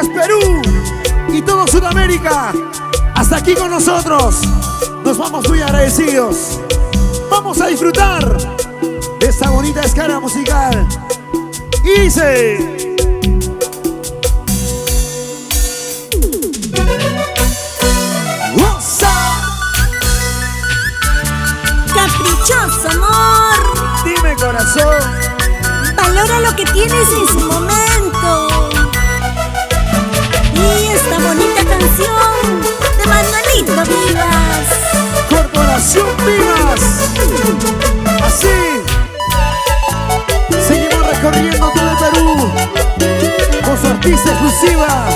Gracias Perú y todo Sudamérica. Hasta aquí con nosotros. Nos vamos muy agradecidos. Vamos a disfrutar de esta bonita descarga musical. Y dice: caprichoso amor, dime corazón, valora lo que tienes en su momento. Y esta bonita canción de Manuelito Vivas, Corporación Vivas. Así seguimos recorriendo todo el Perú con su artista exclusiva,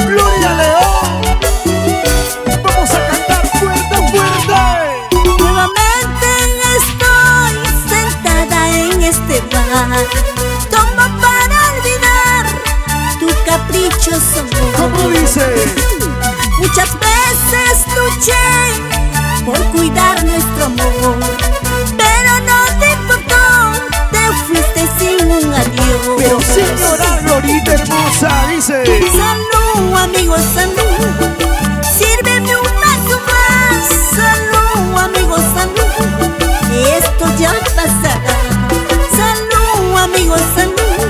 Gloria León. Vamos a cantar fuerte, fuerte. nuevamente estoy sentada en este bar, como para olvidar tu caprichoso amor. ¿Cómo dice? Muchas veces luché por cuidar nuestro amor, pero no te importó, te fuiste sin un adiós. Pero sin llorar, Glorita hermosa, dice: Salud, amigo, salud, sírveme un vaso más. Salud, amigo, salud, esto ya pasará. Salud, amigo, salud,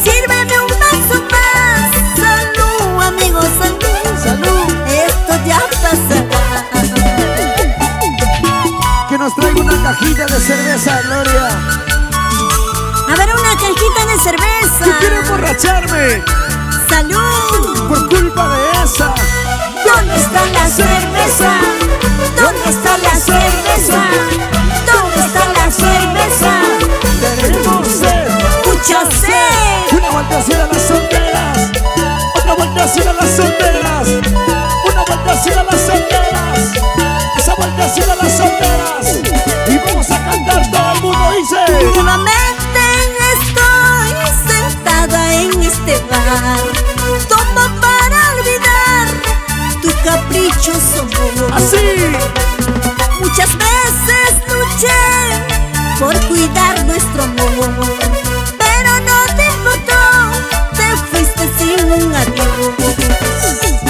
sírveme un vaso más. Salud, amigo, salud, salud. esto ya pasará. Que nos traiga una cajita de cerveza, Gloria. A ver, una cajita de cerveza. Yo quiero emborracharme Salud. por culpa de esa. ¿Dónde está la cerveza? ¿Dónde está la cerveza? ¿Dónde está la cerveza? Tenemos sed, Mucha sed. una vuelta hacia las solteras, otra vuelta hacia las solteras, una vuelta hacia las solteras, esa vuelta hacia las solteras. Y vamos a cantar todo el mundo, dice: Nuevamente estoy sentada en este bar, como para olvidar tu caprichoso amor. así. Muchas veces luché por cuidar nuestro amor, pero no te importó, te fuiste sin un adiós.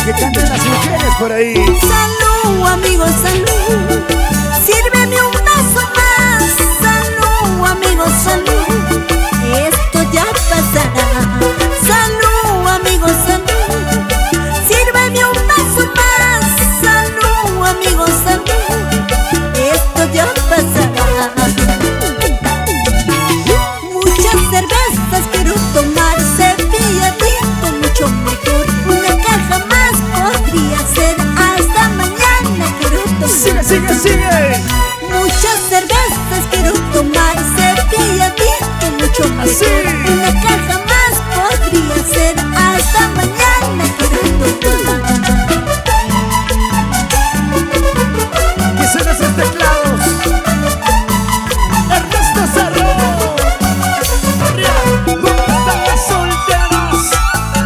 Que canten las mujeres por ahí. Salud, amigo, salud, sírveme un vaso más. Salud, amigo, salud, esto ya pasará. Salud, amigo, salud, sírveme un vaso más. Salud, amigo, salud, esto ya pasará. Muchas cervezas quiero tomar, cepilladito mucho mejor. Una caja más podría ser, hasta mañana quiero tomar. Sigue, sigue, sigue. Muchas cervezas quiero tomar, cepilladito mucho mejor. Así. Una caja más podría ser, hasta mañana quiero tomar. Que suenan esos teclados. Ernesto Cerro. Arriba. ¿Dónde están las solteras?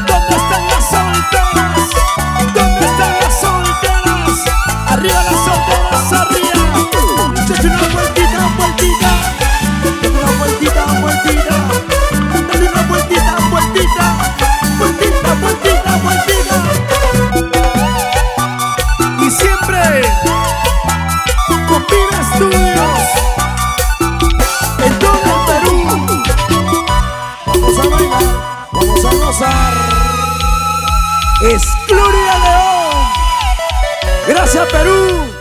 ¿Dónde están las solteras? ¿Dónde están las solteras? Arriba las solteras, arriba. Date una vueltita, vueltita. Date una vueltita, vueltita. Date una vueltita, vueltita. Vueltita, vueltita, vueltita. Y siempre con Viva Estudios en todo el Perú. Vamos a bailar, vamos a gozar. Es Gloria León. Gracias Perú.